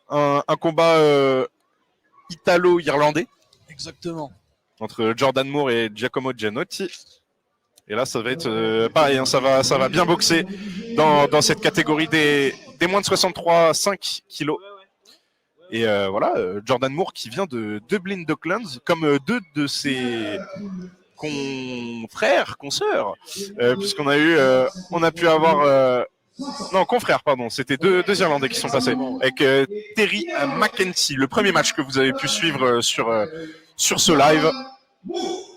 un combat italo-irlandais. Exactement. Entre Jordan Moore et Giacomo Gianotti. Et là, ça va être pareil, hein, ça va bien boxer dans cette catégorie des moins de 63, 5 kilos. Et voilà, Jordan Moore qui vient de Dublin Docklands, comme deux de ses confrères, consoeurs, puisqu'on a eu, on a pu avoir, non, confrères, pardon, c'était deux Irlandais qui sont passés, avec Terry McKenzie, le premier match que vous avez pu suivre sur ce live.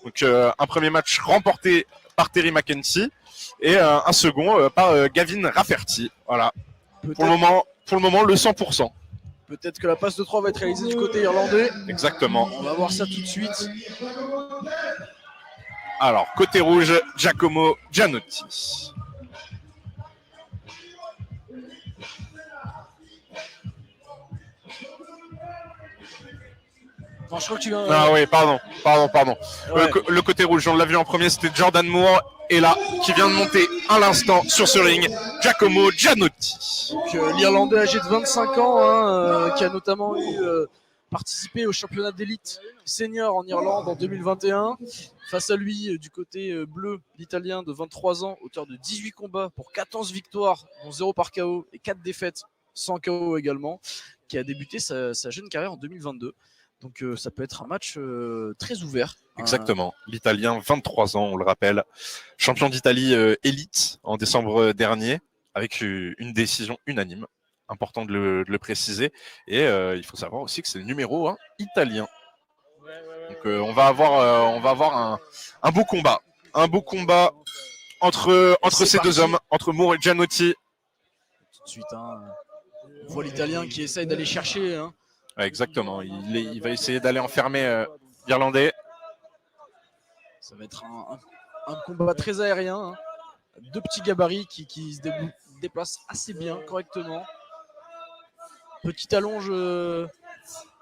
Donc un premier match remporté par Terry McKenzie et un second par Gavin Rafferty. Voilà. Pour le moment, le 100%. Peut-être que la passe de 3 va être réalisée du côté irlandais. Exactement. On va voir ça tout de suite. Alors, côté rouge, Giacomo Gianotti. Non, je crois que tu viens... Ah oui, pardon. Ouais. Le côté rouge, on l'a vu en premier, c'était Jordan Moore. Et là, qui vient de monter à l'instant sur ce ring, Giacomo Gianotti. L'Irlandais âgé de 25 ans, hein, qui a notamment participé au championnat d'élite senior en Irlande en 2021. Face à lui, du côté bleu, l'Italien de 23 ans, auteur de 18 combats pour 14 victoires, dont 0 par KO et 4 défaites sans KO également, qui a débuté sa jeune carrière en 2022. Donc ça peut être un match très ouvert. Exactement. L'Italien, 23 ans, on le rappelle. Champion d'Italie élite en décembre dernier, avec une décision unanime. Important de le préciser. Et il faut savoir aussi que c'est le numéro 1 italien. Donc on va avoir un beau combat. Un beau combat entre ces deux hommes, entre Moore et Gianotti. Tout de suite, hein, on voit l'Italien qui essaye d'aller chercher. Hein. Ouais, exactement. Il va essayer d'aller enfermer l'Irlandais. Ça va être un combat très aérien. Hein. Deux petits gabarits qui se déplacent assez bien, correctement. Petite allonge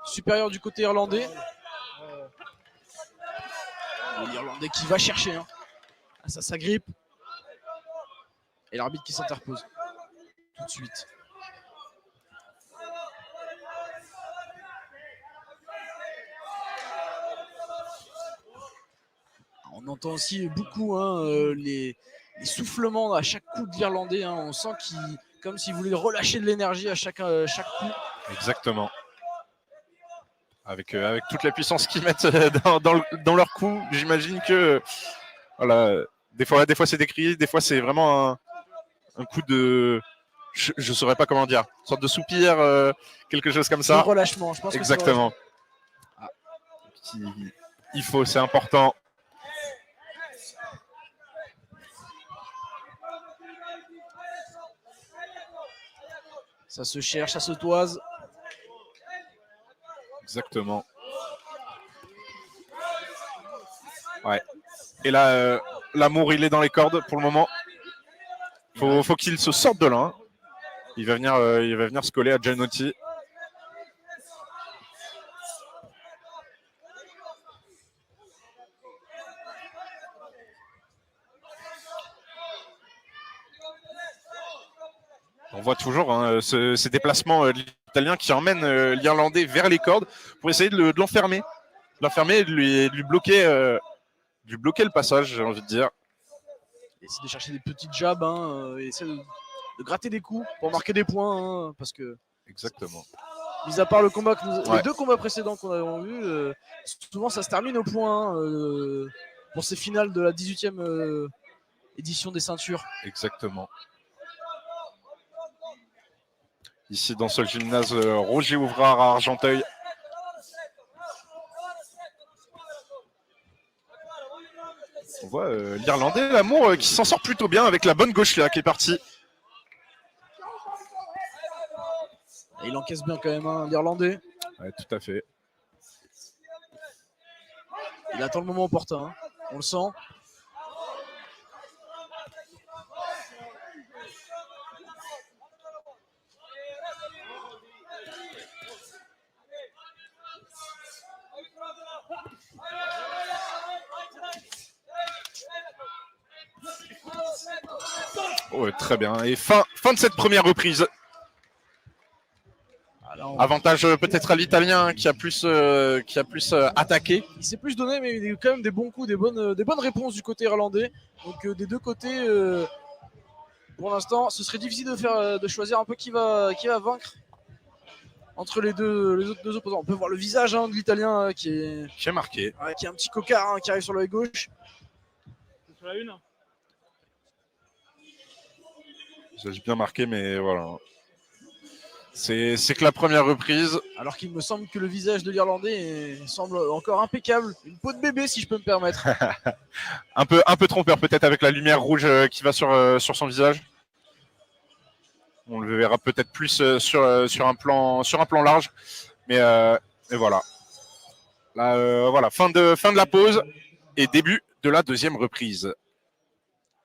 supérieure du côté irlandais. L'Irlandais qui va chercher. Hein. Ah, ça s'agrippe. Et l'arbitre qui s'interpose. Tout de suite. On entend aussi beaucoup les soufflements à chaque coup de l'Irlandais. Hein. On sent comme s'il voulait relâcher de l'énergie à chaque coup. Exactement. Avec toute la puissance qu'ils mettent dans leur coup, j'imagine que voilà, des fois c'est des cris, des fois c'est vraiment un coup de, je saurais pas comment dire, une sorte de soupir, quelque chose comme ça. Le relâchement, je pense. Exactement. Que c'est il faut, c'est important. Ça se cherche, ça se toise. Exactement. Ouais. Et là, l'amour, il est dans les cordes pour le moment. Faut qu'il se sorte de là. Hein. Il va venir se coller à Gianotti. On voit toujours hein, ces déplacements de l'Italien qui emmènent l'Irlandais vers les cordes pour essayer de l'enfermer. De l'enfermer et de lui bloquer le passage, j'ai envie de dire. Essayer de chercher des petites jabs, hein, et essayer de gratter des coups pour marquer des points. Hein, parce que. Exactement. Mis à part le combat les deux combats précédents qu'on a vus, souvent ça se termine au point pour ces finales de la 18e édition des ceintures. Exactement. Ici dans ce gymnase Roger Ouvrard à Argenteuil. On voit l'Irlandais, l'amour qui s'en sort plutôt bien avec la bonne gauche là qui est partie. Et il encaisse bien quand même hein, l'Irlandais. Ouais, tout à fait. Il attend le moment opportun, hein. On le sent. Oh, très bien. Et fin de cette première reprise. Alors, Avantage peut-être à l'Italien qui a plus attaqué. il s'est plus donné, mais il y a eu quand même des bons coups, des bonnes réponses du côté irlandais. Donc des deux côtés, pour l'instant, ce serait difficile de choisir un peu qui va vaincre entre les autres deux opposants. On peut voir le visage de l'Italien qui est marqué. Qui est un petit cocard qui arrive sur l'œil gauche. C'est sur la une. J'ai bien marqué, mais voilà. C'est que la première reprise. Alors qu'il me semble que le visage de l'Irlandais semble encore impeccable. Une peau de bébé, si je peux me permettre. un peu trompeur peut-être avec la lumière rouge qui va sur son visage. On le verra peut-être plus sur un plan large. Mais voilà. Là, voilà, fin de la pause et début de la deuxième reprise.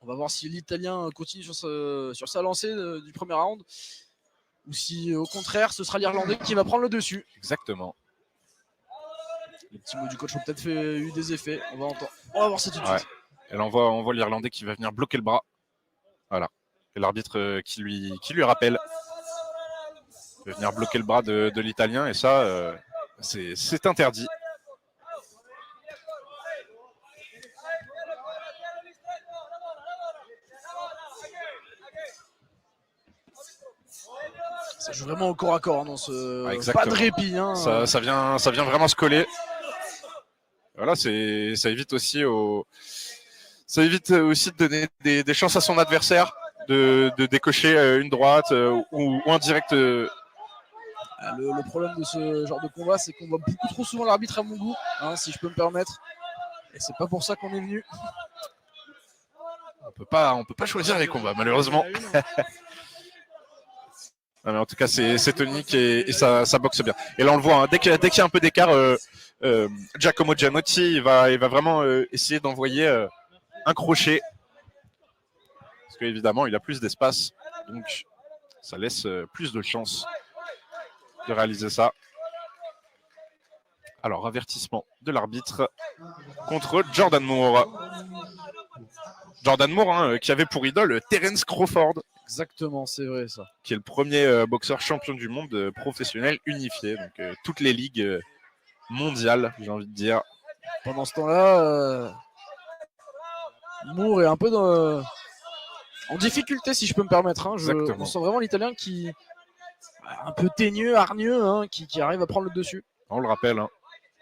On va voir si l'Italien continue sur sa lancée du premier round. Ou si au contraire ce sera l'Irlandais qui va prendre le dessus. Exactement. Les petits mots du coach ont peut-être eu des effets. On va voir ça tout de suite. Et là, on voit l'Irlandais qui va venir bloquer le bras. Voilà. Et l'arbitre qui lui rappelle. Il va venir bloquer le bras de l'Italien. Et ça, c'est interdit. Ça joue vraiment au corps à corps dans ce pas de répit. Ça vient vraiment se coller. Voilà, ça évite aussi de donner des chances à son adversaire de décocher une droite ou un direct. Le problème de ce genre de combat, c'est qu'on voit beaucoup trop souvent l'arbitre à mon goût, si je peux me permettre. Et c'est pas pour ça qu'on est venu. On peut pas choisir les combats, malheureusement. Non, mais en tout cas, c'est tonique et ça boxe bien. Et là, on le voit, dès qu'il y a un peu d'écart, Giacomo Gianotti il va vraiment essayer d'envoyer un crochet. Parce qu'évidemment, il a plus d'espace. Donc, ça laisse plus de chances de réaliser ça. Alors, avertissement de l'arbitre contre Jordan Moore. Jordan Moore, qui avait pour idole Terence Crawford. Exactement, c'est vrai ça. Qui est le premier boxeur champion du monde professionnel unifié. Donc, toutes les ligues mondiales, j'ai envie de dire. Pendant ce temps-là, Moore est un peu en difficulté, si je peux me permettre. On sent vraiment l'Italien qui un peu teigneux, hargneux, qui arrive à prendre le dessus. On le rappelle,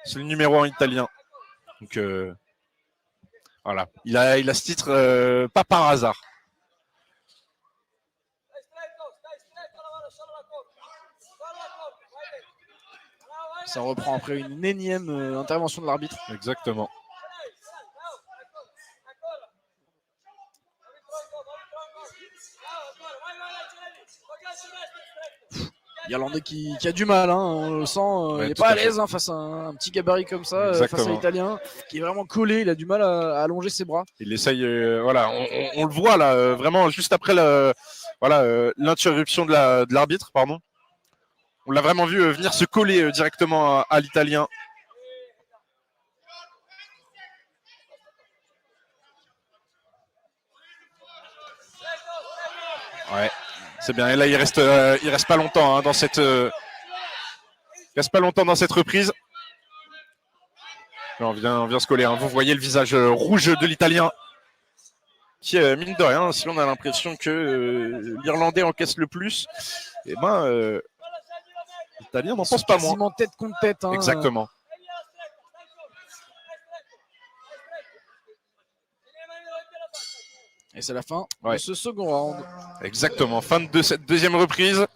c'est le numéro 1 italien. Donc voilà, il a ce titre pas par hasard. Ça reprend après une énième intervention de l'arbitre. Exactement. L'Irlandais qui a du mal, on le sent, il n'est pas à l'aise face à un petit gabarit comme ça, face à l'Italien, qui est vraiment collé, il a du mal à allonger ses bras. Il essaye, voilà, on le voit là, vraiment juste après l'interruption de l'arbitre, pardon. On l'a vraiment vu venir se coller directement à l'Italien. Ouais, c'est bien. Et là, il reste pas longtemps dans cette. Il reste pas longtemps dans cette reprise. Là, on vient se coller. Vous voyez le visage rouge de l'Italien, qui mine de rien, si on a l'impression que l'Irlandais encaisse le plus, et l'Italien n'en pense pas moins. Quasiment tête contre tête. Exactement. Et c'est la fin de ce second round. Exactement, fin de cette deuxième reprise.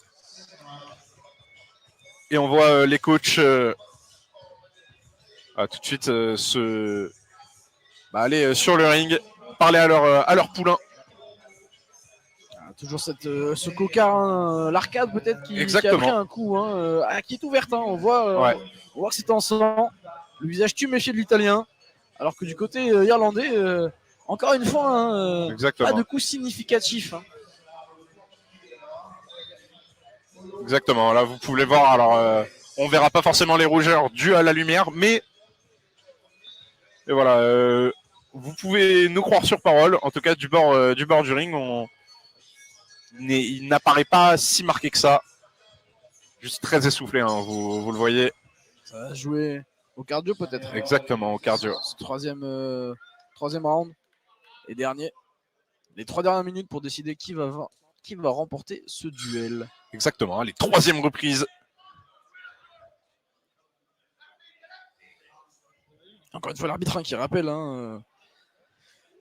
Et on voit les coachs tout de suite aller sur le ring, parler à leur poulain. Toujours ce cocard, l'arcade peut-être qui a pris un coup, qui est ouverte. On voit que c'est en sang. Le visage tuméfié de l'Italien. Alors que du côté irlandais, encore une fois, pas de coup significatif. Exactement. Là, vous pouvez voir. Alors, on verra pas forcément les rougeurs dues à la lumière, mais et voilà. Vous pouvez nous croire sur parole. En tout cas, du bord du ring, il n'apparaît pas si marqué que ça. Juste très essoufflé, hein, vous le voyez. Ça va jouer au cardio peut-être. Exactement, au cardio. Troisième round et dernier. Les 3 dernières minutes pour décider qui va remporter ce duel. Exactement, allez, 3e reprise. Encore une fois, l'arbitre qui rappelle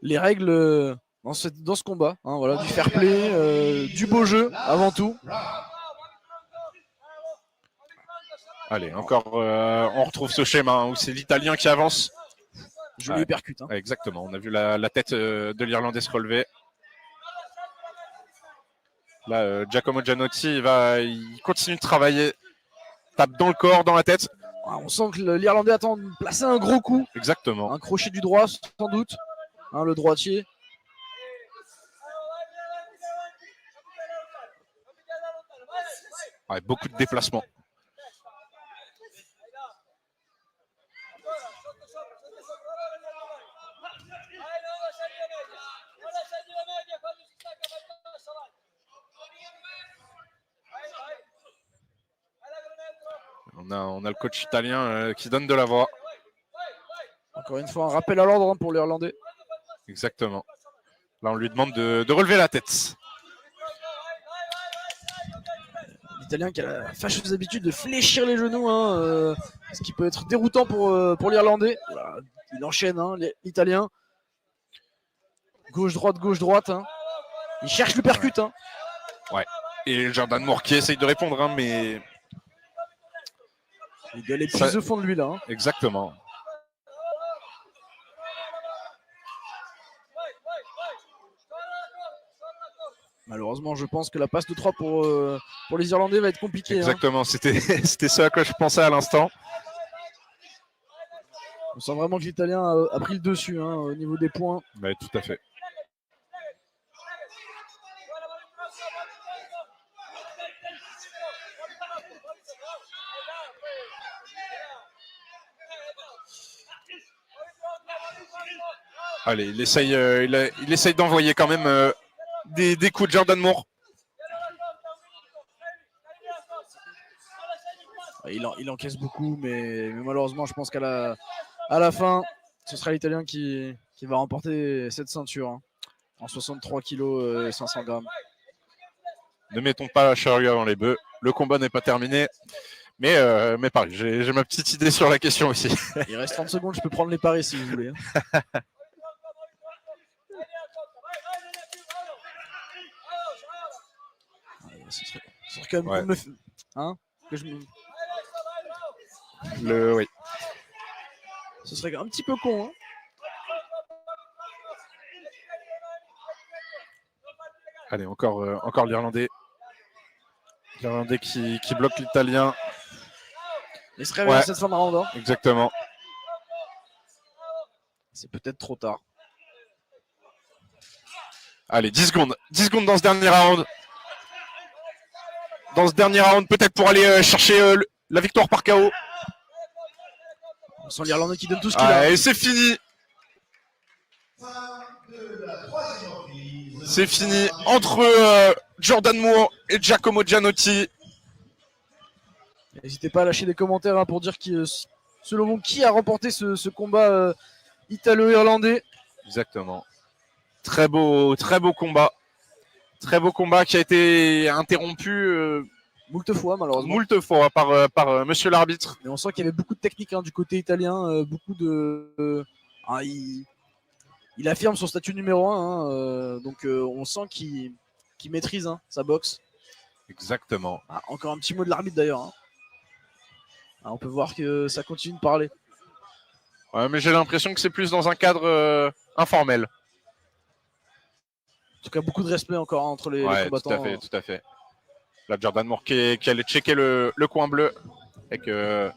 les règles dans ce combat. Voilà, du fair play, du beau jeu avant tout. Allez, encore, on retrouve ce schéma où c'est l'Italien qui avance. Joli percute. Exactement, on a vu la tête de l'Irlandais se relever. Là, Giacomo Gianotti, il continue de travailler. Tape dans le corps, dans la tête. On sent que l'Irlandais attend de placer un gros coup. Exactement. Un crochet du droit, sans doute. Le droitier. Ouais, beaucoup de déplacements. On a le coach italien qui donne de la voix. Encore une fois, un rappel à l'ordre pour l'Irlandais. Exactement. Là, on lui demande de relever la tête. L'Italien qui a la fâcheuse habitude de fléchir les genoux, ce qui peut être déroutant pour l'Irlandais. Voilà, il enchaîne, l'Italien. Gauche-droite. Il cherche le percute. Ouais. Et Jordan Moore qui essaye de répondre, mais... Il doit aller plus au fond de lui, là. Exactement. Malheureusement, je pense que la passe de 3 pour les Irlandais va être compliquée. Exactement, c'était ce à quoi je pensais à l'instant. On sent vraiment que l'Italien a pris le dessus au niveau des points. Ouais, tout à fait. Allez, il essaye d'envoyer quand même des coups de Jordan Moore. Il encaisse beaucoup, mais malheureusement, je pense qu'à la fin, ce sera l'Italien qui va remporter cette ceinture en 63 kg et 500 grammes. Ne mettons pas la charrue avant les bœufs. Le combat n'est pas terminé. Mais pareil, j'ai ma petite idée sur la question aussi. Il reste 30 secondes, je peux prendre les paris si vous voulez. Ce serait quand même que je me... Oui. Ce serait un petit peu con. Allez, encore l'Irlandais. L'Irlandais qui bloque l'Italien. Il se réveille à cette fin de round. Exactement. C'est peut-être trop tard. Allez, 10 secondes. 10 secondes dans ce dernier round. Dans ce dernier round, peut-être pour aller chercher la victoire par KO. On sent l'Irlandais qui donne tout ce qu'il a. Et c'est fini. C'est fini entre Jordan Moore et Giacomo Gianotti. N'hésitez pas à lâcher des commentaires pour dire selon vous qui a remporté ce combat italo-irlandais. Exactement. Très beau combat. Très beau combat qui a été interrompu moult fois malheureusement. Moult fois par monsieur l'arbitre. Mais on sent qu'il y avait beaucoup de technique du côté italien, beaucoup de... il affirme son statut numéro 1, donc on sent qu'il maîtrise sa boxe. Exactement. Encore un petit mot de l'arbitre d'ailleurs. On peut voir que ça continue de parler. Ouais, mais j'ai l'impression que c'est plus dans un cadre informel. En tout cas, beaucoup de respect encore entre les combattants. Tout à fait. Là, Jordan Moore qui allait checker le coin bleu. Et que...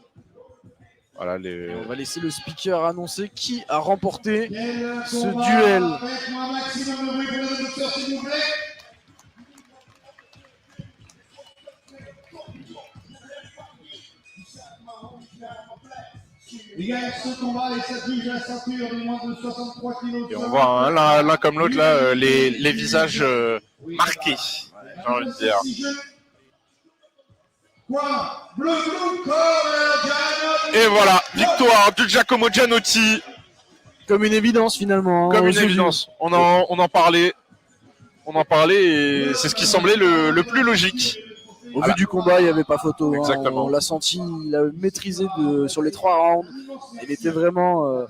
Voilà, Et on va laisser le speaker annoncer qui a remporté ce duel. Il gagne ce combat et s'adjuge la ceinture de moins de 63 kg. Et on voit l'un comme l'autre là les visages marqués, j'ai envie de dire. Coin bleu, blue corner, Gianotti. Et voilà, victoire de Giacomo Gianotti. Comme une évidence finalement. Comme aux une yeux évidence. On en parlait. On en parlait et c'est ce qui semblait le plus logique. Au vu du combat, il n'y avait pas photo. Hein. Exactement. On l'a senti, il a maîtrisé sur les 3 rounds. Il était vraiment.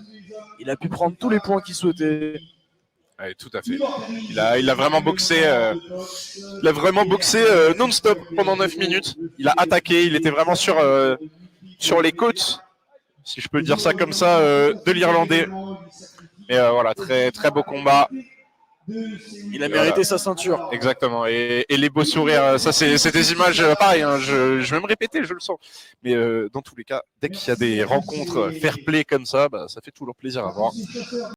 Il a pu prendre tous les points qu'il souhaitait. Oui, tout à fait. Il a vraiment boxé. Il a vraiment boxé non-stop pendant 9 minutes. Il a attaqué. Il était vraiment sur les côtes, si je peux dire ça comme ça, de l'Irlandais. Et voilà, très très beau combat. Il a mérité sa ceinture. Exactement. Et les beaux sourires, ça c'est des images pareil. Hein, je vais me répéter, je le sens. Mais dans tous les cas, dès qu'il y a des rencontres fair play comme ça, bah, ça fait toujours plaisir à voir.